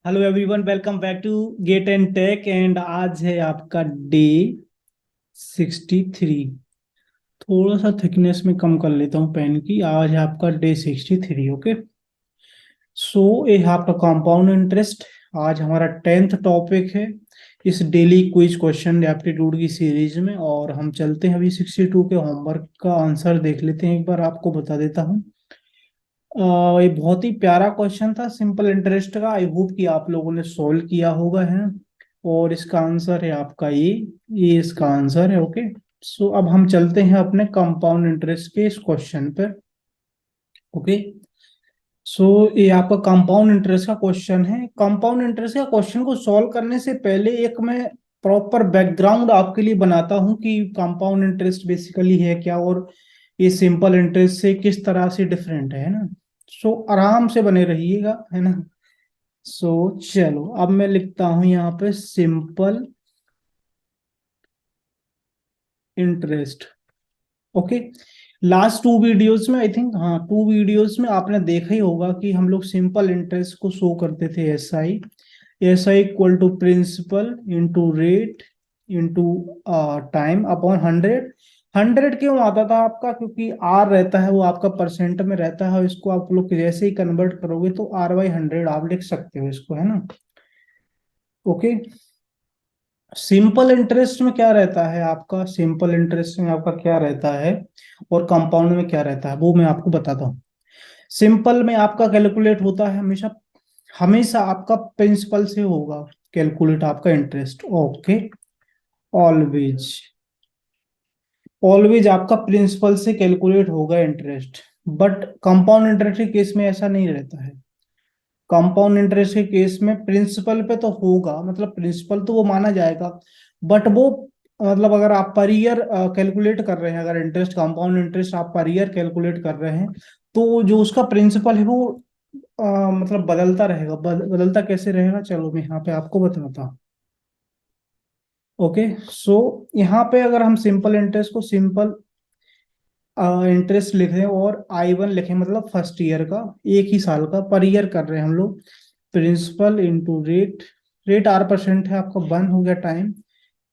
Hello everyone, welcome back to Gate and Tech. And आज है आपका डे 63। थोड़ा सा थिकनेस में कम कर लेता हूँ पेन की। आज है आपका डे 63। ओके, सो ये है आपका कंपाउंड इंटरेस्ट। आज हमारा 10th टॉपिक है इस डेली क्विज क्वेश्चन एप्टीट्यूड की सीरीज में। और हम चलते हैं अभी 62 के होमवर्क का आंसर देख लेते हैं। एक बार आपको बता देता हूँ। ये बहुत ही प्यारा क्वेश्चन था, सिंपल इंटरेस्ट का। आई होप कि आप लोगों ने सॉल्व किया होगा, है। और इसका आंसर है आपका ये इसका आंसर है। ओके, सो अब हम चलते हैं अपने कंपाउंड इंटरेस्ट के इस क्वेश्चन पर। ओके, सो ये आपका कंपाउंड इंटरेस्ट का क्वेश्चन है। कंपाउंड इंटरेस्ट का क्वेश्चन को सॉल्व करने से पहले एक मैं प्रॉपर बैकग्राउंड आपके लिए बनाता हूं कि कंपाउंड इंटरेस्ट बेसिकली है क्या, और ये सिंपल इंटरेस्ट से किस तरह से डिफरेंट है ना। सो आराम से बने रहिएगा, है ना। सो चलो, अब मैं लिखता हूं यहाँ पे simple interest. Okay, last two videos में, आई थिंक, हाँ, टू वीडियोस में आपने देखा ही होगा कि हम लोग सिंपल इंटरेस्ट को शो करते थे S I equal to principal into rate into time upon 100। 100 क्यों आता था आपका? क्योंकि आर रहता है वो आपका परसेंट में रहता है। इसको आप लोग जैसे ही कन्वर्ट करोगे तो R/100 आप लिख सकते हो इसको, है ना। ओके, सिंपल इंटरेस्ट में क्या रहता है आपका? सिंपल इंटरेस्ट में आपका क्या रहता है और कंपाउंड में क्या रहता है वो मैं आपको बताता हूँ। सिंपल में आपका कैलकुलेट होता है हमेशा हमेशा आपका प्रिंसिपल से होगा कैलकुलेट आपका इंटरेस्ट। ओके, ऑलवेज ऑलवेज आपका प्रिंसिपल से कैलकुलेट होगा इंटरेस्ट। बट कंपाउंड इंटरेस्ट के केस में ऐसा नहीं रहता है। कंपाउंड इंटरेस्ट के केस में प्रिंसिपल पे तो होगा, मतलब प्रिंसिपल तो वो माना जाएगा। बट वो, मतलब अगर आप पर ईयर कैलकुलेट कर रहे हैं, अगर इंटरेस्ट, कंपाउंड इंटरेस्ट आप पर ईयर कैलकुलेट कर रहे हैं, तो जो उसका प्रिंसिपल है वो मतलब बदलता रहेगा। बदलता कैसे रहेगा, चलो मैं यहाँ पे आपको बताता हूँ। ओके, सो यहाँ पे अगर हम सिंपल इंटरेस्ट को सिंपल इंटरेस्ट लिख रहे हैं और I1 लिखें, मतलब फर्स्ट ईयर का, एक ही साल का, पर ईयर कर रहे हैं हम लोग। Principal into rate, rate R% है आपका, 1 हो गया टाइम,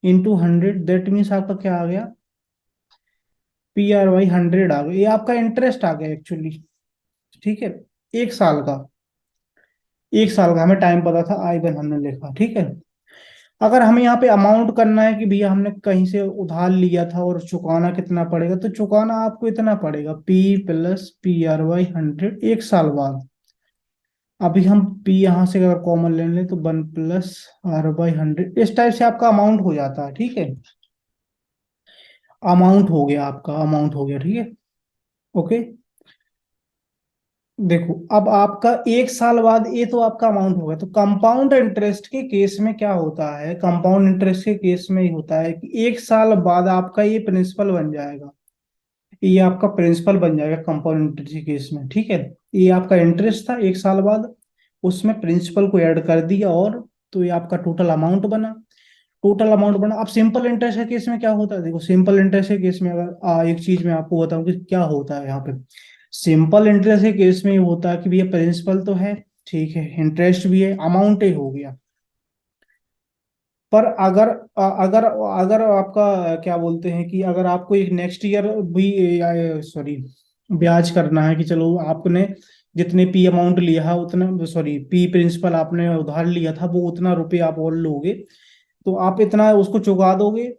इंटू 100। दैट मीन्स आपका क्या आ गया? PR/100 आ गया। ये आपका इंटरेस्ट आ गया एक्चुअली। ठीक है, एक साल का, एक साल का हमें टाइम पता था, I1 हमने लिखा, ठीक है। अगर हमें यहाँ पे अमाउंट करना है कि भैया हमने कहीं से उधार लिया था और चुकाना कितना पड़ेगा, तो चुकाना आपको इतना पड़ेगा, P+PR/100 एक साल बाद। अभी हम P यहाँ से अगर कॉमन ले लें तो 1+R/100, इस टाइप से आपका अमाउंट हो जाता है, ठीक है। अमाउंट हो गया आपका, अमाउंट हो गया, ठीक है। ओके, देखो अब आपका एक साल बाद ये तो आपका अमाउंट होगा। तो कंपाउंड इंटरेस्ट के केस में क्या होता है? कंपाउंड इंटरेस्ट के केस में ये होता है कि एक साल बाद आपका ये प्रिंसिपल बन जाएगा। ये आपका प्रिंसिपल बन जाएगा कंपाउंड इंटरेस्ट के केस में, ठीक है। ये आपका इंटरेस्ट था एक साल बाद, उसमें प्रिंसिपल को ऐड कर दिया, और तो ये आपका टोटल अमाउंट बना। टोटल अमाउंट बना। अब सिंपल इंटरेस्ट के केस में क्या होता है? देखो, सिंपल इंटरेस्ट के केस में अगर एक चीज मैं आपको बताऊं कि क्या होता है यहाँ पे। सिंपल इंटरेस्ट के केस में ये होता है कि भैया प्रिंसिपल तो है, ठीक है, इंटरेस्ट भी है, अमाउंट ही हो गया। पर अगर अगर अगर आपका क्या बोलते हैं कि अगर आपको एक नेक्स्ट ईयर भी, सॉरी, ब्याज करना है कि चलो आपने जितने P अमाउंट लिया है उतना, सॉरी, P प्रिंसिपल आपने उधार लिया था वो उतना रुपये आप और लोगे, तो आप इतना उसको चुका दोगे,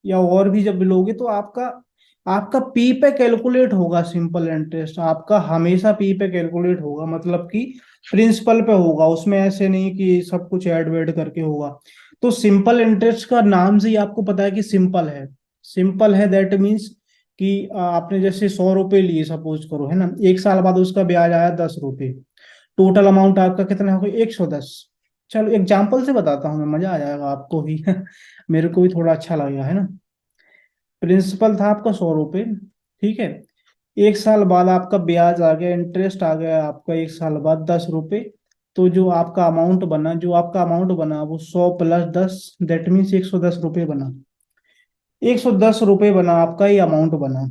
या और भी जब लोगे तो आपका आपका P पे कैलकुलेट होगा। सिंपल इंटरेस्ट आपका हमेशा P पे कैलकुलेट होगा, मतलब कि प्रिंसिपल पे होगा, उसमें ऐसे नहीं कि सब कुछ ऐड वेड करके होगा। तो सिंपल इंटरेस्ट का नाम से ही आपको पता है कि सिंपल है। सिंपल है दैट मीन्स कि आपने जैसे 100 रुपए लिए, सपोज करो, है ना, एक साल बाद उसका ब्याज आया 10 रुपए, टोटल अमाउंट आपका कितना हो गया? 110। चलो एग्जाम्पल से बताता हूँ मैं, मजा आ जाएगा आपको भी मेरे को भी थोड़ा अच्छा लगेगा, है ना। प्रिंसिपल था आपका 100 रुपए, ठीक है। एक साल बाद आपका ब्याज आ गया, इंटरेस्ट आ गया आपका एक साल बाद 10 रुपए। तो जो आपका अमाउंट बना वो 100 + 10, दैट मीन्स 110 रुपये बना। 110 रुपये बना आपका ये अमाउंट बना।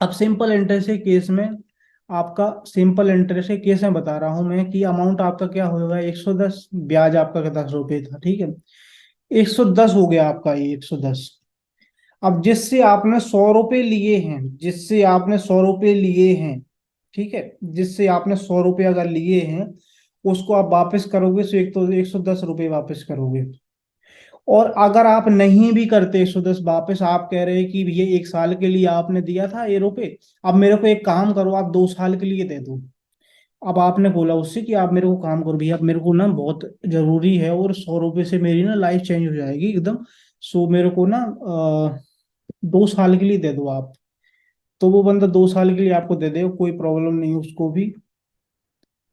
अब सिंपल इंटरेस्ट के केस में आपका सिंपल इंटरेस्ट के केस में बता रहा हूं मैं कि अमाउंट आपका क्या होगा 110, ब्याज आपका 10 रुपए था, ठीक है। 110 हो गया आपका, ये 110। अब जिससे आपने 100 रुपए लिए हैं, जिससे आपने 100 रुपए लिए हैं, ठीक है, जिससे आपने 100 रुपए अगर लिए हैं, उसको आप वापस करोगे तो एक तो 110 रुपए वापस करोगे। और अगर आप नहीं भी करते 110 वापस, आप कह रहे हैं कि ये 1 साल के लिए आपने दिया था ये रुपए, अब मेरे को एक काम करो, आप 2 साल के लिए दे दो। अब आपने बोला उससे कि आप मेरे को काम करो भैया, अब मेरे को ना बहुत जरूरी है, और 100 रुपए से मेरी ना लाइफ चेंज हो जाएगी एकदम। सो मेरे को ना 2 साल के लिए दे दो आप। तो वो बंदा 2 साल के लिए आपको दे दे, कोई प्रॉब्लम नहीं है उसको भी,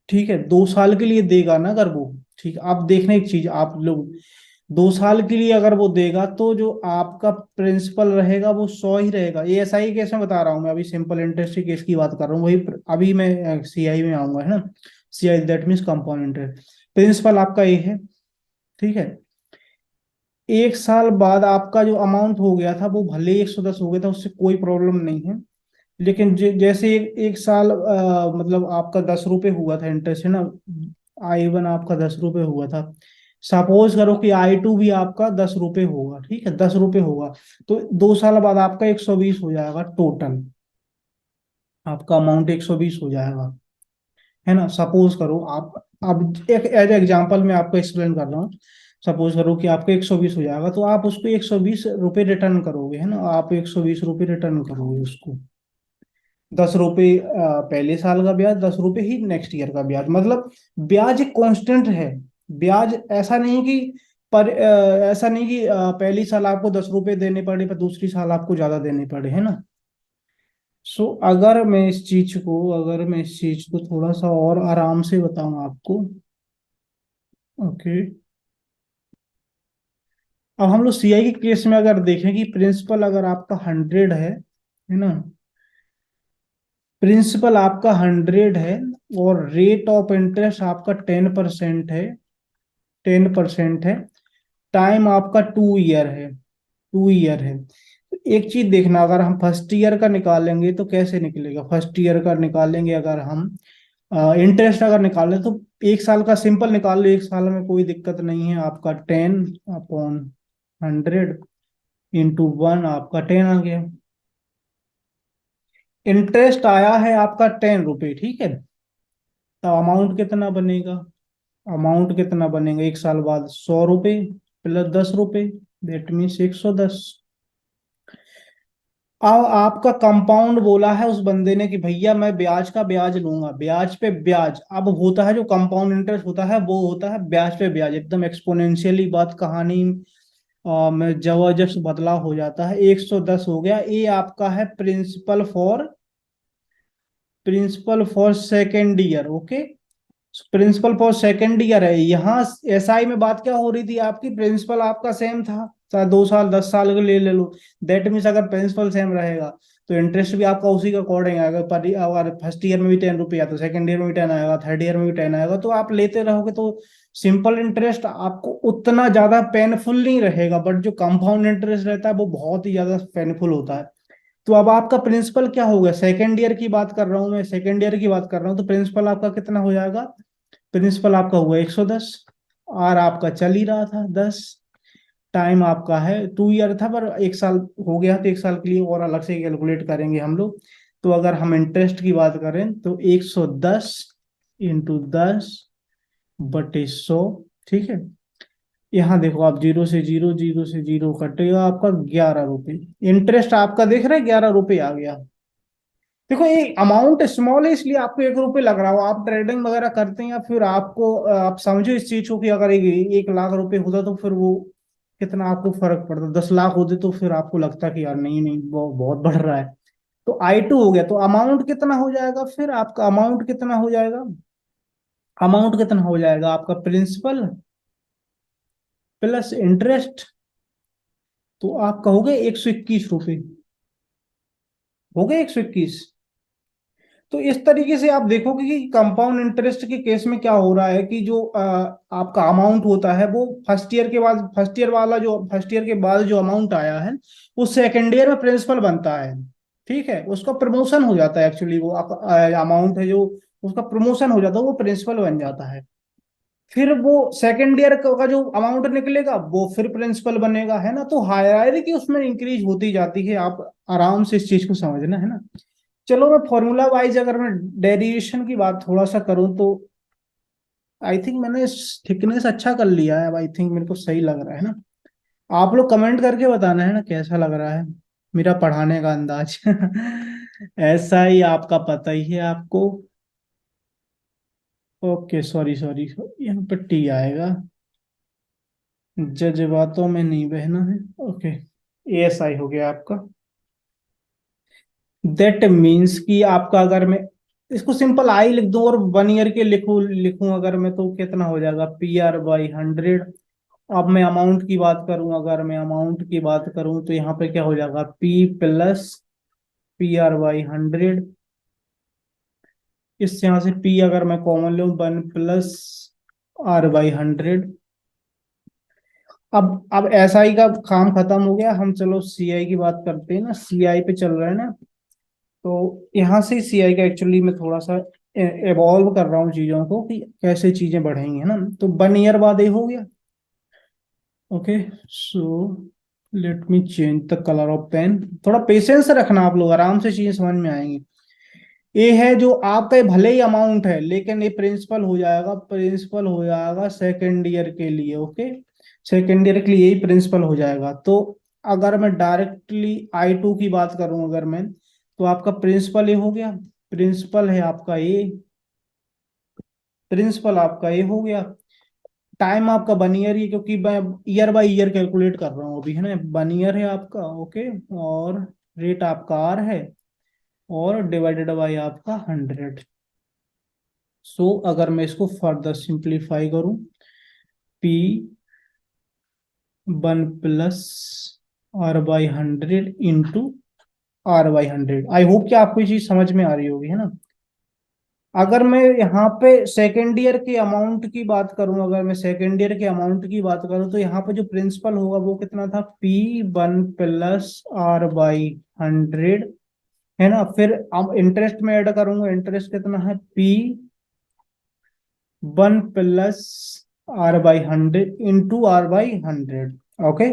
ठीक है। 2 साल के लिए देगा ना अगर वो, ठीक। आप देखना एक चीज, आप लोग 2 साल के लिए अगर वो देगा तो जो आपका प्रिंसिपल रहेगा वो 100 ही रहेगा। ये ऐसा ही केस में बता रहा हूँ मैं, अभी सिंपल इंटरेस्ट के केस की बात कर रहा हूँ, वही अभी मैं सीआई में आऊंगा, है ना। CI that means compound interest. Principal आपका ये है, ठीक है। 1 साल बाद आपका जो अमाउंट हो गया था वो भले ही 110 हो गया था, उससे कोई प्रॉब्लम नहीं है। लेकिन जैसे एक साल मतलब आपका 10 रुपए हुआ था इंटरेस्ट, है ना। I1 आपका 10 रुपए हुआ था। सपोज करो कि I2 भी आपका 10 रुपए होगा, ठीक है, 10 रुपए होगा। तो 2 साल बाद आपका 120 हो जाएगा टोटल, आपका अमाउंट 120 हो जाएगा, है ना। सपोज करो आप, अब एक एज एग्जाम्पल मैं आपको एक्सप्लेन कर रहा हूँ। सपोज करो कि आपको 120 हो जाएगा, तो आप उसको 120 रुपये रिटर्न करोगे, है ना। आप 120 रुपये रिटर्न करोगे उसको। 10 रुपये पहले साल का ब्याज, 10 रुपये ही नेक्स्ट ईयर का ब्याज, मतलब ब्याज एक कांस्टेंट है। ब्याज ऐसा नहीं कि ऐसा नहीं कि पहली साल आपको 10 रुपये देने पड़े पर दूसरी साल आपको ज्यादा देने पड़े, है ना। सो अगर मैं इस चीज को थोड़ा सा और आराम से बताऊं आपको, ओके। अब हम लोग सीआई के केस में अगर देखें कि प्रिंसिपल अगर आपका 100 है ना, प्रिंसिपल आपका 100 है, और रेट ऑफ इंटरेस्ट आपका 10% है, 10% है। टाइम आपका 2 ईयर है, 2 ईयर है। तो एक चीज देखना, अगर हम फर्स्ट ईयर का निकालेंगे तो कैसे निकलेगा। फर्स्ट ईयर का निकालेंगे अगर हम, इंटरेस्ट अगर निकालें तो 1 साल का सिंपल निकाल लो, 1 साल में कोई दिक्कत नहीं है। आपका 10/100 × 1 आपका 10 आ गया। इंटरेस्ट आया है आपका 10 रुपये, ठीक है। तो अमाउंट कितना बनेगा, अमाउंट कितना बनेगा 1 साल बाद, 100 रुपये प्लस 10 रुपये, दैट मीन्स 110। अब आपका कंपाउंड बोला है उस बंदे ने कि भैया मैं ब्याज का ब्याज लूंगा, ब्याज पे ब्याज। अब होता है जो कंपाउंड इंटरेस्ट होता है वो होता है ब्याज पे ब्याज, एकदम एक्सपोनेंशियली बात कहानी में जबरदस्त बदलाव हो जाता है। 110 हो गया, ये आपका है principal for second year, okay. Principal for second year है। यहाँ एसआई में बात क्या हो रही थी आपकी, प्रिंसिपल आपका सेम था, चाहे 2 साल 10 साल के लिए ले लो। दैट मीन्स अगर प्रिंसिपल सेम रहेगा तो इंटरेस्ट भी आपका उसी का अकॉर्डिंग आएगा। पर अगर फर्स्ट ईयर में भी 10 रुपया तो सेकंड ईयर में भी 10 आएगा, थर्ड ईयर में भी 10 आएगा, तो आप लेते रहोगे तो सिंपल इंटरेस्ट आपको उतना ज्यादा पेनफुल नहीं रहेगा, बट जो कंपाउंड इंटरेस्ट रहता है वो बहुत ही ज्यादा पेनफुल होता है। तो अब आपका प्रिंसिपल क्या होगा, सेकेंड ईयर की बात कर रहा हूं मैं, सेकेंड ईयर की बात कर रहा हूँ, तो प्रिंसिपल आपका कितना हो जाएगा। प्रिंसिपल आपका हुआ 110, आर आपका चल ही रहा था 10, टाइम आपका है 2 ईयर था, पर 1 साल हो गया तो 1 साल के लिए और अलग से कैलकुलेट करेंगे हम लोग। तो अगर हम इंटरेस्ट की बात करें तो 110 × 10/100, ठीक है। यहाँ देखो आप, जीरो से जीरो कटेगा आपका 11 रुपये। इंटरेस्ट आपका देख रहे हैं 11 रुपये आ गया। देखो ये अमाउंट स्मॉल है इसलिए आपको 1 रुपये लग रहा हो, आप ट्रेडिंग वगैरह करते हैं या फिर आपको आप समझो इस चीज को कि अगर 1 लाख रुपए होता तो फिर वो कितना आपको फर्क पड़ता, 10 लाख होते तो फिर आपको लगता कि यार नहीं नहीं वो बहुत बढ़ रहा है। तो I2 हो गया, तो अमाउंट कितना हो जाएगा, फिर आपका अमाउंट कितना हो जाएगा, अमाउंट कितना हो जाएगा आपका प्रिंसिपल प्लस इंटरेस्ट। तो आप कहोगे 121 रुपये, हो गए 121। तो इस तरीके से आप देखोगे कि कंपाउंड इंटरेस्ट के केस में क्या हो रहा है कि जो आपका अमाउंट होता है वो फर्स्ट ईयर के बाद जो अमाउंट आया है वो सेकेंड ईयर में प्रिंसिपल बनता है। ठीक है, उसका प्रमोशन हो जाता है, एक्चुअली वो अमाउंट है जो उसका प्रमोशन हो जाता है, वो प्रिंसिपल बन जाता है। फिर वो सेकेंड ईयर का जो अमाउंट निकलेगा वो फिर प्रिंसिपल बनेगा, है ना। तो हायरार्की उसमें इंक्रीज होती जाती है, आप आराम से इस चीज को समझना, है ना। चलो मैं फॉर्मूला वाइज अगर मैं डेरिवेशन की बात थोड़ा सा करूं तो आई थिंक मैंने थिकनेस अच्छा कर लिया है, अब आई थिंक मेरे को सही लग रहा है ना। आप लोग कमेंट करके बताना है ना कैसा लग रहा है मेरा पढ़ाने का अंदाज। ऐसा ही आपका पता ही है आपको। ओके, सॉरी सॉरी, यहाँ पे टी आएगा, जज्बातों में नहीं बहना है। ओके, एएसआई हो गया आपका। दैट मीन्स कि आपका, अगर मैं इसको सिंपल आई लिख दूं और 1 ईयर के लिखूं अगर मैं, तो कितना हो जाएगा, PR/100। अब मैं अमाउंट की बात करूं, अगर मैं अमाउंट की बात करूं तो यहाँ पे क्या हो जाएगा, P+PR/100। इस यहाँ से P अगर मैं कॉमन लूं, 1+R/100। अब SI का काम खत्म हो गया, हम चलो CI की बात करते हैं ना, CI पे चल रहा है ना। तो यहाँ से CI का एक्चुअली मैं थोड़ा सा एवॉल्व कर रहा हूँ चीजों को कि कैसे चीजें बढ़ेंगी, है ना। तो 1 ईयर बाद ये हो गया। Okay, so let me change the colour of pen. थोड़ा पेशेंस रखना, आप लोग आराम से चीजें समझ में आएंगी। ये है जो आपका, ये भले ही अमाउंट है लेकिन ये प्रिंसिपल हो जाएगा सेकेंड ईयर के लिए। ओके, सेकेंड ईयर के लिए यही प्रिंसिपल हो जाएगा। तो अगर मैं डायरेक्टली I2 की बात करूं अगर मैं, तो आपका प्रिंसिपल ये हो गया, प्रिंसिपल है आपका ये, प्रिंसिपल आपका ये हो गया। टाइम आपका 1 ईयर ही, क्योंकि मैं ईयर बाय ईयर कैलकुलेट कर रहा हूँ अभी, है ना। 1 ईयर है आपका। ओके, और रेट आपका R है, और डिवाइडेड बाय आपका 100। सो अगर मैं इसको फर्दर सिंप्लीफाई करूं, P1+R/100 into R/100। I hope कि आपको ये चीज समझ में आ रही होगी, है ना। अगर मैं यहाँ पे सेकेंड ईयर के अमाउंट की बात करूं, अगर मैं सेकेंड ईयर के अमाउंट की बात करूं तो यहाँ पे जो प्रिंसिपल होगा वो कितना था, P1+R/100, है ना। फिर अब इंटरेस्ट में ऐड करूंगा, इंटरेस्ट कितना है, P1+R/100 into R/100। Okay,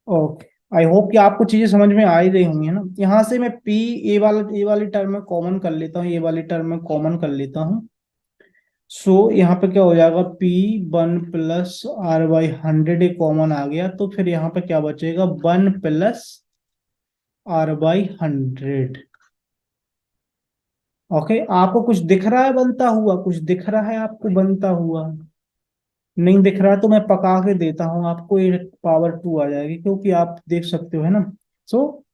okay, I hope कि आपको चीजें समझ में आ ही रही होंगी, है ना। यहाँ से मैं P, ए वाली टर्म में कॉमन कर लेता हूँ, ये वाली टर्म में कॉमन कर लेता हूँ। सो यहाँ पे क्या हो जाएगा, P1+R/100 कॉमन आ गया, तो फिर यहाँ पे क्या बचेगा, 1+R/100। ओके, आपको कुछ दिख रहा है बनता हुआ, कुछ दिख रहा है आपको बनता हुआ, नहीं दिख रहा है तो मैं पका के देता हूँ आपको, ये पावर 2 आ जाएगी, क्योंकि आप देख सकते हो, है ना। सो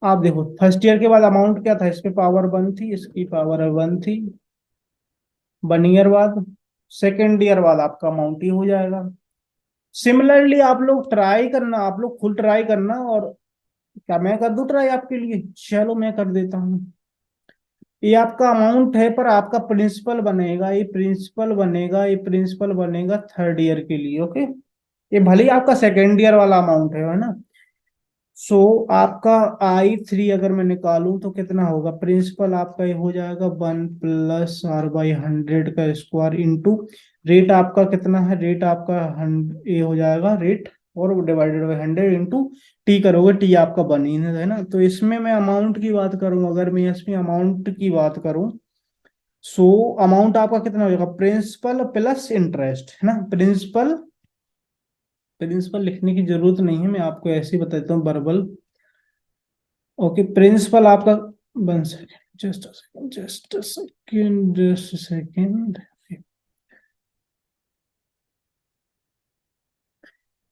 आप देखो, फर्स्ट ईयर के बाद अमाउंट क्या था, इस पे पावर 1 थी, इसकी पावर 1 थी। 1 ईयर बाद, सेकेंड ईयर बाद आपका अमाउंट ही हो जाएगा। सिमिलरली आप लोग ट्राई करना, आप लोग खुद ट्राई करना। और क्या मैं कर दूं ट्राई आपके लिए, चलो मैं कर देता हूँ। ये आपका अमाउंट है, पर आपका प्रिंसिपल बनेगा, ये प्रिंसिपल बनेगा, ये प्रिंसिपल बनेगा थर्ड ईयर के लिए। ओके, ये भले ही आपका सेकेंड ईयर वाला अमाउंट है ना। सो आपका I3 अगर मैं निकालूं तो कितना होगा, प्रिंसिपल आपका ये हो जाएगा 1+R/100 का स्क्वायर इंटू रेट आपका कितना है, रेट आपका ये हो जाएगा रेट, और डिवाइडेड बाई 100 इंटू टी करोगे, टी आपका बन ही है ना। तो इसमें मैं अमाउंट की बात करूं, अगर मैं इसमें अमाउंट की बात करूं, सो अमाउंट आपका कितना हो जाएगा, प्रिंसिपल प्लस इंटरेस्ट, है ना। प्रिंसिपल, प्रिंसिपल लिखने की जरूरत नहीं है, मैं आपको ऐसे ही बताता हूँ वर्बल। ओके, प्रिंसिपल आपका, one second, just a second, just a second, just a second.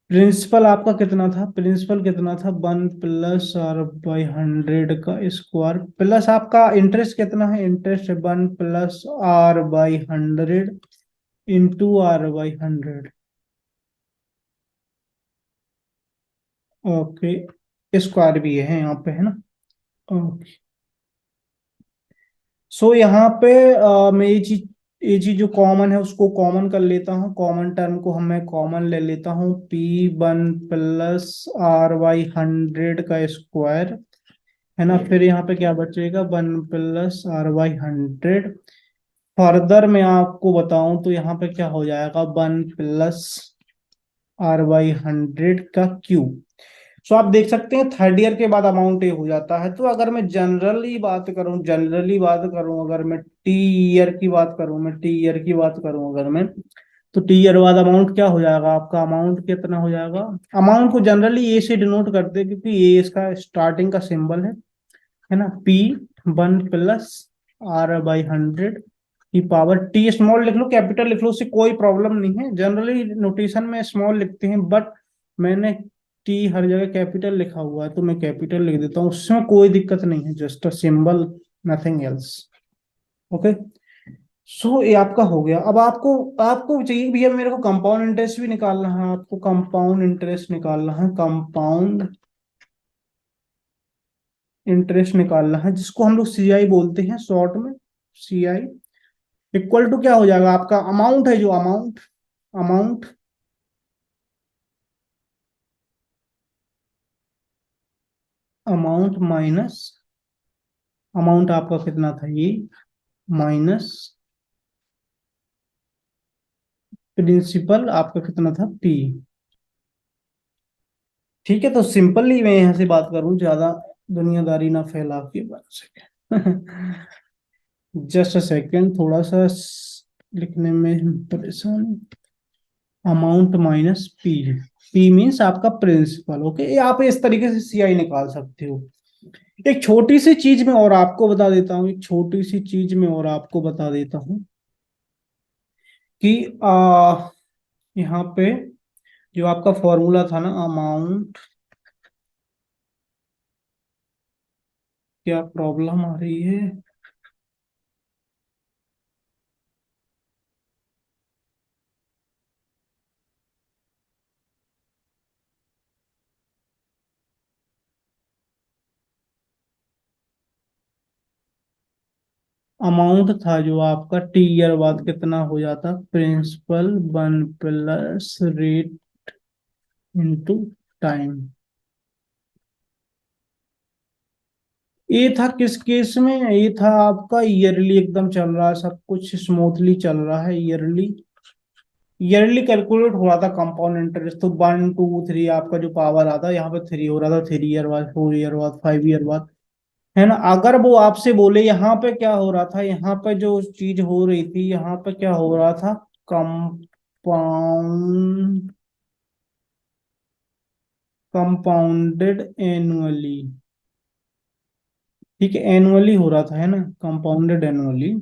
Principal आपका कितना था, प्रिंसिपल कितना था, 1+R/100 का स्क्वायर, प्लस आपका इंटरेस्ट कितना है, इंटरेस्ट है 1+R/100 into R/100। Okay, square भी है यहाँ पे, है ना। ओके, सो यहाँ पे मैं ये चीज जो कॉमन है उसको कॉमन कर लेता हूँ, कॉमन टर्म को हम मैं कॉमन ले लेता हूँ, P1+R/100 का स्क्वायर, है ना। फिर यहाँ पे क्या बचेगा, 1 + R/100। फर्दर मैं आपको बताऊं तो यहाँ पे क्या हो जाएगा, 1 + R/100 का क्यूब। सो आप देख सकते हैं थर्ड ईयर के बाद अमाउंट ये हो जाता है। तो अगर मैं जनरली बात करूं अगर मैं टी ईयर की बात करूं, अगर मैं, तो टी ईयर बाद अमाउंट क्या हो जाएगा आपका, अमाउंट कितना हो जाएगा। अमाउंट को जनरली ए से डिनोट करते हैं क्योंकि ये इसका स्टार्टिंग का सिंबल है ना। पी 1 + R/100 की पावर टी, स्मॉल लिख लो कैपिटल लिख लो, उससे कोई प्रॉब्लम नहीं है। जनरली नोटेशन में स्मॉल लिखते हैं, बट मैंने टी हर जगह कैपिटल लिखा हुआ है तो मैं कैपिटल लिख देता हूँ, उसमें कोई दिक्कत नहीं है, just a symbol, nothing else. Okay. So ये आपका हो गया। अब आपको आपको चाहिए भैया मेरे को कंपाउंड इंटरेस्ट भी निकालना है, आपको कंपाउंड इंटरेस्ट निकालना है, कंपाउंड इंटरेस्ट निकालना है, जिसको हम लोग सीआई बोलते हैं शॉर्ट में। सीआई इक्वल टू क्या हो जाएगा आपका, अमाउंट है जो amount, amount amount minus, amount आपका कितना था ये, माइनस प्रिंसिपल आपका कितना था, पी। ठीक है, तो सिंपली मैं यहाँ से बात करूं, ज्यादा दुनियादारी ना फैला के बात से। जस्ट अ सेकेंड, थोड़ा सा लिखने में परेशानी। Amount minus P, P means आपका प्रिंसिपल। ओके, ये आप इस तरीके से सीआई निकाल सकते हो। एक छोटी सी चीज में और आपको बता देता हूँ, एक छोटी सी चीज में और आपको बता देता हूँ कि यहाँ पे जो आपका फॉर्मूला था ना, अमाउंट, क्या प्रॉब्लम आ रही है। अमाउंट था जो आपका टी ईयर बाद कितना हो जाता, प्रिंसिपल 1 + रेट इंटू टाइम। ये था किस केस में, ये था आपका ईयरली, एकदम चल रहा है सब कुछ स्मूथली चल रहा है ईयरली। ईयरली कैलकुलेट हो रहा था कंपाउंड इंटरेस्ट, तो 1 2 3 आपका जो पावर आता है यहाँ पे 3 हो रहा था, 3 ईयर बाद, 4 ईयर बाद, 5 ईयर बाद, है ना। अगर वो आपसे बोले यहाँ पे क्या हो रहा था, यहाँ पे जो चीज हो रही थी, यहाँ पे क्या हो रहा था, कंपाउंड, कंपाउंडेड एनुअली। ठीक है, एनुअली हो रहा था, है ना, कंपाउंडेड एनुअली।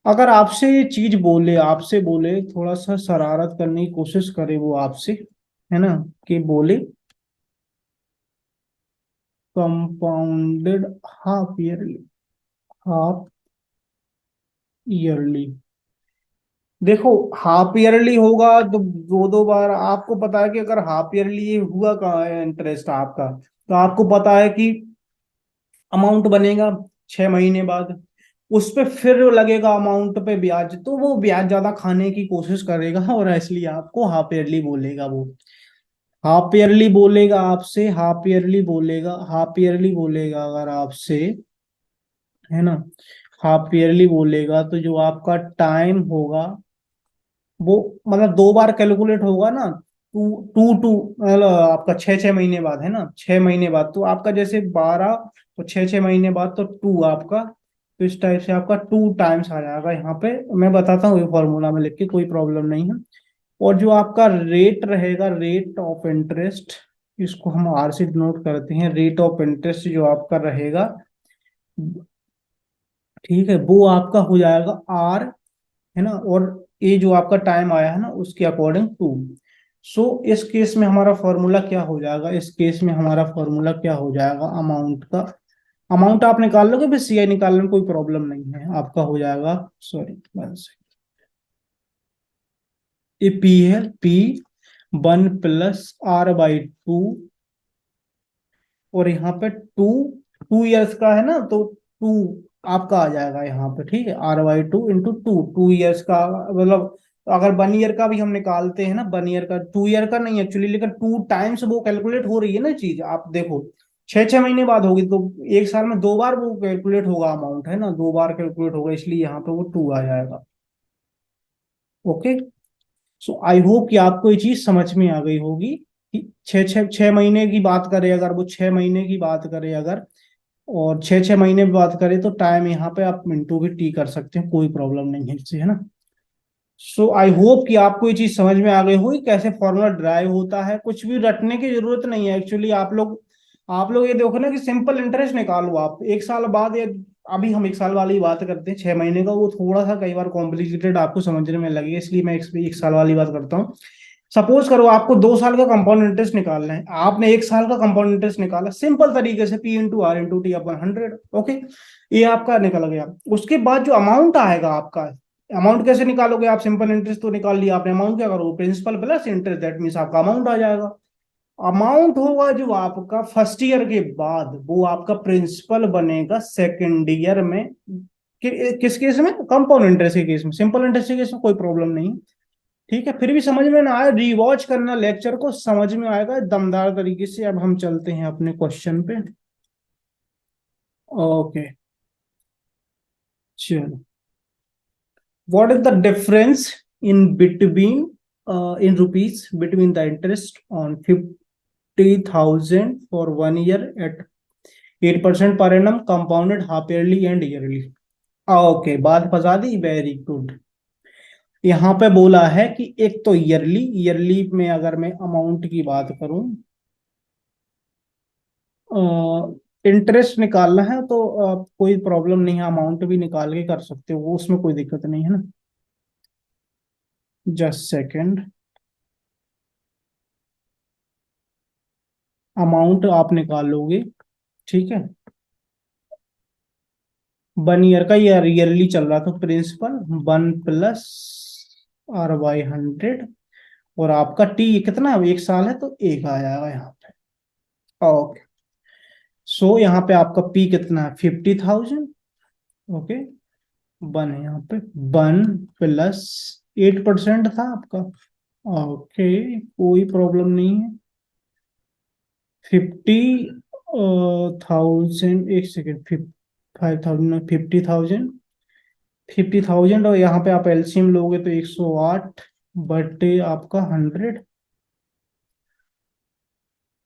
अगर आपसे ये चीज बोले, आपसे बोले, थोड़ा सा शरारत करने की कोशिश करे वो आपसे, है ना, कि बोले compounded half yearly, half yearly. देखो, हाफ ईयरली होगा तो दो दो बार आपको पता है कि अगर हाफ ईयरली हुआ कहाँ है इंटरेस्ट आपका, तो आपको पता है कि अमाउंट बनेगा 6 महीने बाद, उस पे फिर लगेगा अमाउंट पे ब्याज, तो वो ब्याज ज्यादा खाने की कोशिश करेगा, और इसलिए आपको हाफ ईयरली बोलेगा वो। हाफ ईयरली बोलेगा आपसे, हाफ ईयरली बोलेगा, हाफ ईयरली बोलेगा अगर आपसे, है ना, हाफ ईयरली बोलेगा तो जो आपका टाइम होगा वो, मतलब 2 बार कैलकुलेट होगा ना, टू टू टू, मतलब आपका 6 6 महीने बाद, है ना, 6 महीने बाद, तो आपका जैसे 12, तो 6 6 महीने बाद तो टू आपका, तो इस टाइप से आपका 2 टाइम्स आ जाएगा यहाँ पे। मैं बताता हूँ ये फॉर्मूला में लिख के, कोई प्रॉब्लम नहीं है। और जो आपका रेट रहेगा, रेट ऑफ इंटरेस्ट, इसको हम आर से डिनोट करते हैं, रेट ऑफ इंटरेस्ट जो आपका रहेगा, ठीक है, वो आपका हो जाएगा आर, है ना, और ये जो आपका टाइम आया है ना उसके अकॉर्डिंग टू। सो इस केस में हमारा फॉर्मूला क्या हो जाएगा, इस केस में हमारा फॉर्मूला क्या हो जाएगा, अमाउंट का, अमाउंट आप निकाल लोगे, फिर सीआई निकालने में कोई प्रॉब्लम नहीं है, आपका हो जाएगा, सॉरी बस, ये पी है, पी 1 + R/2, और यहाँ पे टू, 2 ईयर्स का है ना, तो टू आपका आ जाएगा यहाँ पे, ठीक है, R/2 × 2, 2 ईयर्स का, मतलब अगर 1 ईयर का भी हम निकालते हैं ना, 1 ईयर का, 2 ईयर का नहीं एक्चुअली, लेकिन 2 टाइम्स वो कैलकुलेट हो रही है ना चीज, आप देखो, छह महीने बाद होगी तो एक साल में 2 बार वो कैलकुलेट होगा अमाउंट, है ना, 2 बार कैलकुलेट होगा, इसलिए यहाँ पे वो 2 आ जाएगा। ओके। सो आई होप कि आपको ये चीज समझ में आ गई होगी कि छह महीने की बात करें अगर, वो 6 महीने की बात करें अगर, और 6 महीने की बात करें तो टाइम यहाँ पे आप मिनटों की टी कर सकते हैं, कोई प्रॉब्लम नहीं है इससे, है ना। सो आई होप कि आपको ये चीज समझ में आ गई होगी कैसे फॉर्मूला ड्राइव होता है। कुछ भी रटने की जरूरत नहीं है एक्चुअली। आप लोग ये देखो ना कि सिंपल इंटरेस्ट निकालो आप एक साल बाद, या अभी हम एक साल वाली बात करते हैं, 6 महीने का वो थोड़ा सा कई बार कॉम्प्लिकेटेड आपको समझने में लगेगा, इसलिए मैं एक साल वाली बात करता हूँ। सपोज करो आपको 2 साल का कंपाउंड इंटरेस्ट निकालना है, आपने एक साल का कंपाउंड इंटरेस्ट निकाला सिंपल तरीके से, P/R/T/100। ओके, ये आपका निकल गया। उसके बाद जो अमाउंट आएगा आपका, अमाउंट कैसे निकालोगे आप? सिंपल इंटरेस्ट तो निकाल लिया आपने, अमाउंट क्या करोगे? Principal plus interest, that means आपका अमाउंट आ जाएगा। अमाउंट होगा जो आपका फर्स्ट ईयर के बाद, वो आपका प्रिंसिपल बनेगा सेकेंड ईयर में। किस केस में? कंपाउंड इंटरेस्ट के केस में। सिंपल इंटरेस्ट के केस में कोई प्रॉब्लम नहीं। ठीक है, फिर भी समझ में ना आए रिवॉच करना लेक्चर को, समझ में आएगा दमदार तरीके से। अब हम चलते हैं अपने क्वेश्चन पे। ओके, चलो। What is the difference in between, in rupees, between the interest on 50,000 for 1 year at 8% per annum, compounded half yearly and yearly? Okay, बात फंसा दी, वेरी गुड। यहाँ पे बोला है कि एक तो ईयरली, ईयरली में अगर मैं अमाउंट की बात करूं, इंटरेस्ट निकालना है तो कोई प्रॉब्लम नहीं है, अमाउंट भी निकाल के कर सकते हो, वो उसमें कोई दिक्कत नहीं है ना। जस्ट सेकंड, अमाउंट आप निकालोगे, ठीक है। 1 ईयर का, ईयरली चल रहा था प्रिंसिपल, 1 + R/100, और आपका टी कितना है? 1 साल है तो एक आ जाएगा यहाँ पे। ओके, सो यहाँ पे आपका पी कितना है? 50,000। ओके, 1 है यहाँ पे, 1 + 8% था आपका। ओके, कोई प्रॉब्लम नहीं है। 50,000, एक सेकेंड, 5,000, 50,000, 50,000, और यहाँ पे आप एलसीएम लोगे तो 108 बटे आपका 100।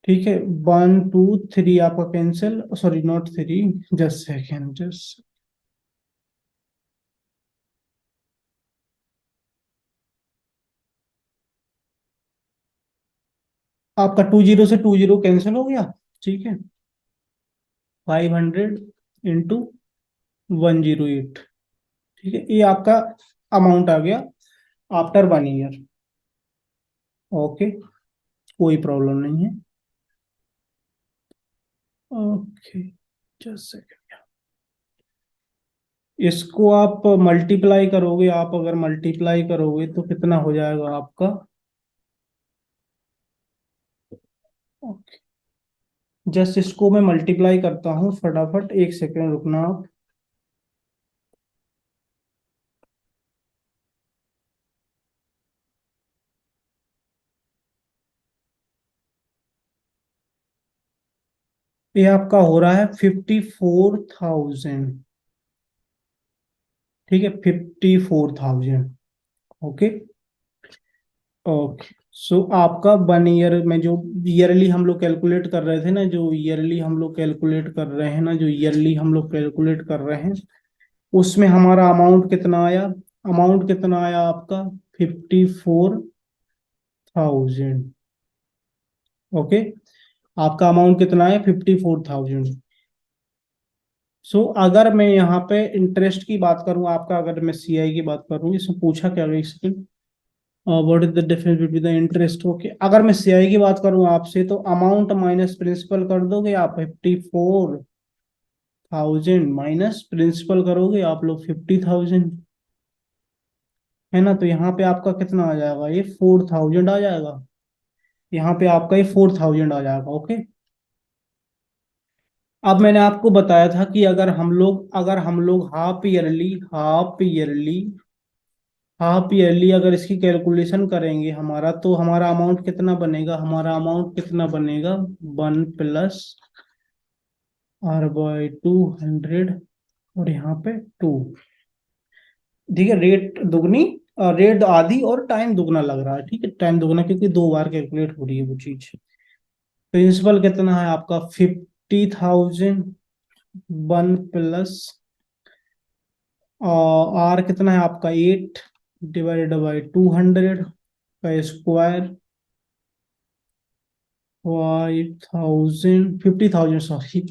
ठीक है, 1 2 3 आपका cancel, sorry not 3, just second, just. आपका 2 0 से 2 0 कैंसिल हो गया, ठीक है। 500 × 108, ठीक है, ये आपका अमाउंट आ गया आफ्टर 1 ईयर। ओके, कोई प्रॉब्लम नहीं है। Okay, just second. इसको आप मल्टीप्लाई करोगे, आप अगर मल्टीप्लाई करोगे तो कितना हो जाएगा आपका? ओके, जस्ट इसको मैं मल्टीप्लाई करता हूँ फटाफट, एक सेकेंड रुकना आप। ये आपका हो रहा है 54,000, ठीक है, 54,000। ओके। ओके, सो आपका 1 ईयर में जो ईयरली हम लोग कैलकुलेट कर रहे थे ना, जो ईयरली हम लोग कैलकुलेट कर रहे हैं ना, जो ईयरली हम लोग कैलकुलेट कर रहे हैं, उसमें हमारा अमाउंट कितना आया? अमाउंट कितना आया आपका? 54,000। ओके, आपका अमाउंट कितना है? 54,000। सो अगर मैं यहाँ पे इंटरेस्ट की बात करूँ आपका, अगर मैं सीआई की बात करूँ, इसमें पूछा क्या? एक second, what is the difference between the interest? Okay, अगर मैं सीआई की बात करूँ आपसे तो अमाउंट माइनस प्रिंसिपल कर दोगे आप, 54,000 माइनस प्रिंसिपल करोगे आप लोग 50,000, है ना। तो यहाँ पे आपका कितना आ जाएगा? ये 4,000 आ जाएगा। यहाँ पे आपका ये 4,000 आ जाएगा। ओके, अब मैंने आपको बताया था कि अगर हम लोग हाफ ईयरली अगर इसकी कैलकुलेशन करेंगे हमारा, तो हमारा अमाउंट कितना बनेगा? हमारा अमाउंट कितना बनेगा? 1 + r/200 और यहाँ पे 2। ठीक है, रेट दुगनी, रेट आधी और टाइम दुगना लग रहा है। ठीक है, टाइम दुगना क्योंकि 2 बार कैलकुलेट हो रही है वो चीज। प्रिंसिपल कितना है आपका 50,000, 1 प्लस आर कितना है आपका 8 डिवाइडेड बाई 200 का स्क्वायर, 50,000 सॉरी,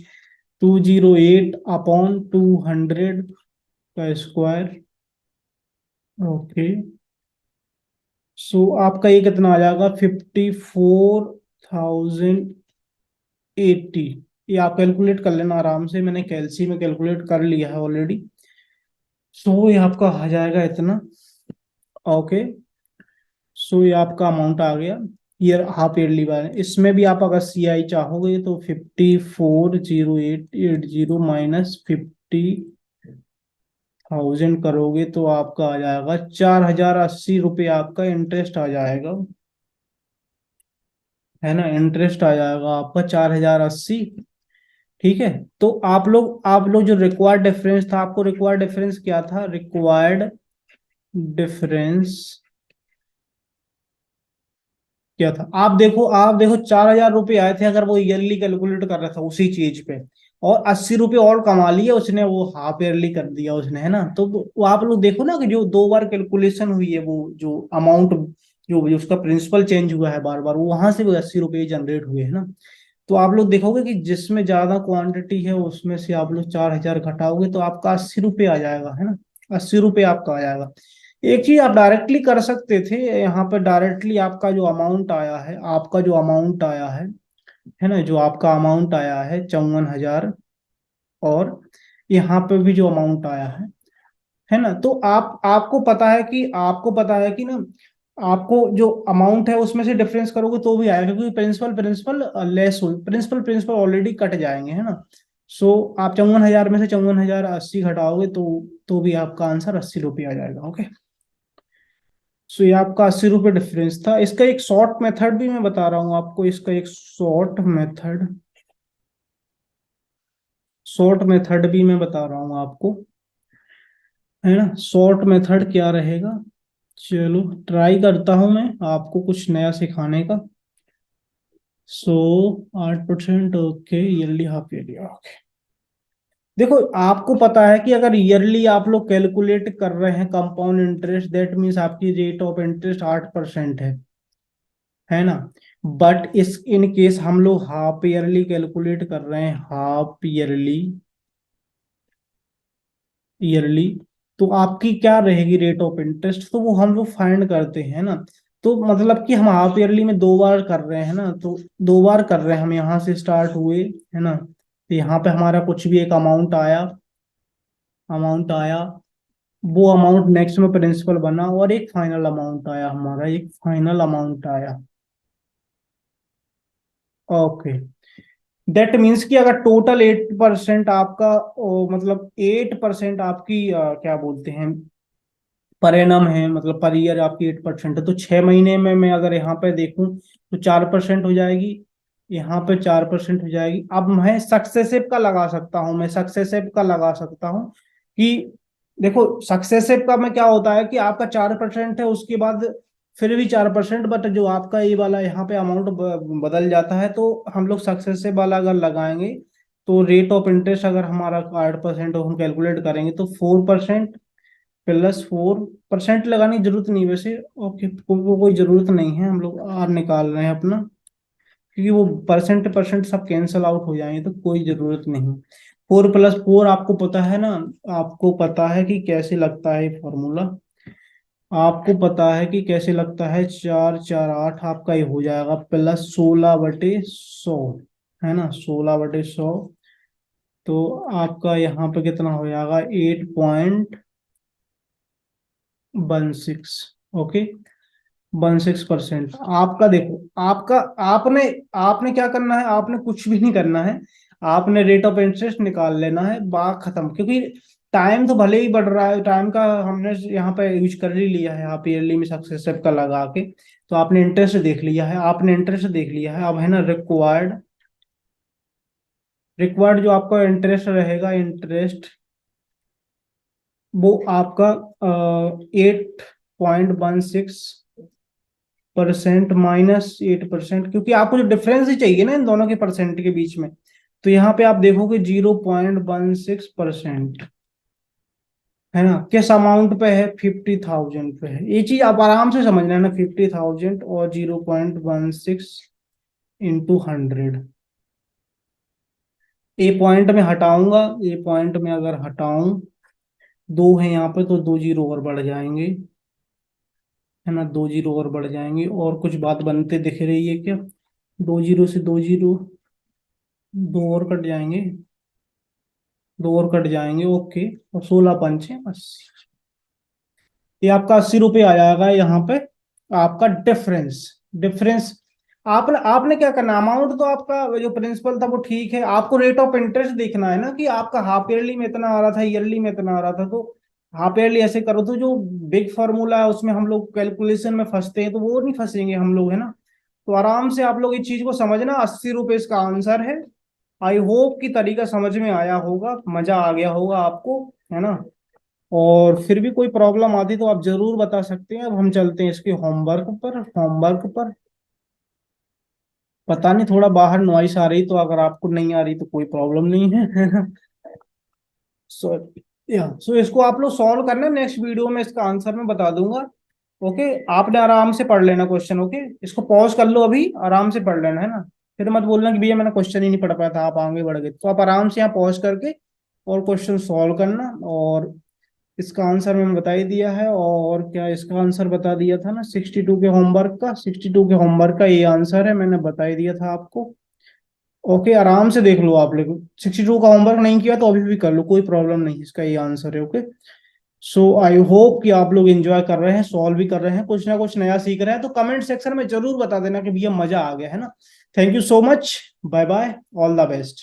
208 अपॉन 200 का स्क्वायर। ओके, सो आपका ये कितना आ जाएगा 54,080। ये आप कैलकुलेट कर लेना आराम से, मैंने कैलसी में कैलकुलेट कर लिया है ऑलरेडी। सो ये आपका आ जाएगा इतना। ओके, सो ये आपका अमाउंट आ गया ईयर, हाफ ईयरली वाले। इसमें भी आप अगर CI चाहोगे तो 54,0880 माइनस 50,000 करोगे तो आपका आ जाएगा 4,080 रुपये आपका इंटरेस्ट आ जाएगा, है ना। इंटरेस्ट आ जाएगा आपका 4,080। ठीक है, तो आप लोग जो रिक्वायर्ड डिफरेंस था, आपको रिक्वायर्ड डिफरेंस क्या था, रिक्वायर्ड डिफरेंस क्या था, आप देखो 4,000 रुपये आए थे अगर वो ईयरली कैलकुलेट कर रहा था उसी चीज पे, और 80 रुपये और कमा लिए उसने, वो हाफ ईयरली कर दिया उसने, है ना। तो वो आप लोग देखो ना कि जो 2 बार कैलकुलेशन हुई है, वो जो अमाउंट, जो उसका प्रिंसिपल चेंज हुआ है बार बार, वो वहां से भी 80 रुपये जनरेट हुए, है ना। तो आप लोग देखोगे कि जिसमें ज्यादा क्वांटिटी है उसमें से आप लोग 4,000 घटाओगे तो आपका 80 रुपये आ जाएगा, है ना। 80 रुपये आपका आ जाएगा। एक चीज आप डायरेक्टली कर सकते थे, यहाँ पर डायरेक्टली आपका जो अमाउंट आया है, आपका जो अमाउंट आया है ना, जो आपका अमाउंट आया है 54,000, और यहाँ पे भी जो अमाउंट आया है ना, तो आपको पता है कि ना, आपको जो अमाउंट है उसमें से डिफरेंस करोगे तो भी आएगा, क्योंकि प्रिंसिपल प्रिंसिपल लेस हो, प्रिंसिपल प्रिंसिपल ऑलरेडी कट जाएंगे, है ना। सो आप 54,000 में से 54,080 घटाओगे तो भी आपका आंसर 80 रुपये आ जाएगा। ओके, सो ये आपका 80 रुपये डिफरेंस था। इसका एक शॉर्ट मेथड भी मैं बता रहा हूँ आपको, इसका एक शॉर्ट मेथड भी मैं बता रहा हूँ आपको, है ना। शॉर्ट मेथड क्या रहेगा, चलो ट्राई करता हूँ मैं आपको कुछ नया सिखाने का। सो 8%, okay, yearly half yearly, okay. देखो आपको पता है कि अगर ईयरली आप लोग कैलकुलेट कर रहे हैं कंपाउंड इंटरेस्ट, दैट मीन्स आपकी रेट ऑफ इंटरेस्ट 8% है ना। बट इस इन केस हम लोग हाफ ईयरली कैलकुलेट कर रहे हैं, हाफ ईयरली, ईयरली, तो आपकी क्या रहेगी रेट ऑफ इंटरेस्ट, तो वो हम लोग फाइंड करते हैं ना। तो मतलब कि हम हाफ ईयरली में 2 बार कर रहे हैं ना, तो 2 बार कर रहे हैं हम, यहाँ से स्टार्ट हुए, है ना। तो यहाँ पे हमारा कुछ भी एक अमाउंट आया, वो अमाउंट नेक्स्ट में प्रिंसिपल बना, और एक फाइनल अमाउंट आया, हमारा एक फाइनल अमाउंट आया। ओके, दैट मीन्स कि अगर टोटल 8% आपका मतलब 8% आपकी क्या बोलते हैं, पर एनम है, मतलब पर ईयर आपकी 8% है, तो 6 महीने में मैं अगर यहाँ पे देखूं तो 4% हो जाएगी, यहाँ पे 4% हो जाएगी। अब मैं सक्सेसिव का लगा सकता हूँ, कि देखो सक्सेसिव का में क्या होता है कि आपका 4% है, उसके बाद फिर भी 4%, बट जो आपका ये वाला यहाँ पे अमाउंट बदल जाता है, तो हम लोग सक्सेसिव वाला अगर लगाएंगे तो रेट ऑफ इंटरेस्ट अगर हमारा 8% हम कैलकुलेट करेंगे तो 4% प्लस 4% लगाने की जरूरत नहीं वैसे। ओके, कोई जरूरत नहीं है, हम लोग आर निकाल रहे हैं अपना, क्योंकि वो परसेंट परसेंट सब कैंसल आउट हो जाएंगे तो कोई जरूरत नहीं। 4+4 आपको पता है ना, आपको पता है कि कैसे लगता है फॉर्मूला, आपको पता है कि कैसे लगता है, 4 4 8 आपका ये हो जाएगा प्लस 16/100, है ना, 16/100। तो आपका यहाँ पे कितना हो जाएगा 8.16। ओके, 16%। आपका देखो, आपका आपने आपने क्या करना है, आपने कुछ भी नहीं करना है, आपने रेट ऑफ इंटरेस्ट निकाल लेना है, बात खत्म। क्योंकि टाइम तो भले ही बढ़ रहा है, टाइम का हमने यहाँ पे यूज कर ही लिया है, आप ईयरली में सक्सेसिव का लगा के, तो आपने इंटरेस्ट देख लिया है, अब है ना रिक्वायर्ड जो आपका इंटरेस्ट रहेगा, इंटरेस्ट वो आपका 8.16% -8%, क्योंकि आपको जो डिफरेंस ही चाहिए ना इन दोनों के परसेंट के बीच में। तो यहाँ पे आप देखोगे 0.16% है ना, किस अमाउंट पे है, 50,000 पे है। ये चीज आप आराम से समझ लेना, 50,000 और 0.16 × 100। ए पॉइंट में हटाऊंगा, ए पॉइंट में अगर हटाऊं, दो है यहाँ पे तो दो जीरो और बढ़ जाएंगे, है ना, दो जीरो और बढ़ जाएंगे। और कुछ बात बनते दिख रही है क्या? दो जीरो से दो जीरो, दो और कट जाएंगे, दो और कट जाएंगे, ओके। और 16 × 5 = 80। ये आपका 80 रुपये आ जाएगा यहाँ पे, आपका डिफरेंस। डिफरेंस आपने आपने क्या करना, अमाउंट तो आपका जो प्रिंसिपल था वो ठीक है, आपको रेट ऑफ इंटरेस्ट देखना है ना, कि आपका हाफ ईयरली में इतना आ रहा था, ईयरली में इतना आ रहा था। तो हाफ ईयरली ऐसे करो तो जो बिग फार्मूला है उसमें हम लोग कैलकुलेशन में फंसते हैं, तो वो नहीं फंसेंगे हम लोग, है ना। तो आराम से आप लोग इस चीज को समझना, 80 रुपये इसका आंसर है। आई होप कि तरीका समझ में आया होगा, मजा आ गया होगा आपको, है ना। और फिर भी कोई प्रॉब्लम आती तो आप जरूर बता सकते हैं। अब हम चलते हैं इसके होमवर्क पर। होमवर्क पर पता नहीं थोड़ा बाहर नॉइस आ रही, तो अगर आपको नहीं आ रही तो कोई प्रॉब्लम नहीं है। सो सो इसको आप लोग सॉल्व करना, नेक्स्ट वीडियो में इसका आंसर मैं बता दूंगा। ओके, आपने आराम से पढ़ लेना क्वेश्चन। ओके, इसको पॉज कर लो, अभी आराम से पढ़ लेना, है ना। फिर मत बोलना कि भैया मैंने क्वेश्चन ही नहीं पढ़ पाया था, आप आगे बढ़ गए। तो आप आराम से यहाँ पॉज करके और क्वेश्चन सॉल्व करना। और इसका आंसर मैंने बता ही दिया है। और क्या इसका आंसर बता दिया था ना, 62 के होमवर्क का ये आंसर है, मैंने बता ही दिया था आपको। ओके, आराम से देख लो आप लोग, 62 का होमवर्क नहीं किया तो अभी भी कर लो, कोई प्रॉब्लम नहीं, इसका ये आंसर है। ओके, सो आई होप कि आप लोग एंजॉय कर रहे हैं, सॉल्व भी कर रहे हैं, कुछ ना कुछ नया सीख रहे हैं। तो कमेंट सेक्शन में जरूर बता देना कि भैया मजा आ गया, है ना। Thank you so much, bye bye, all the best.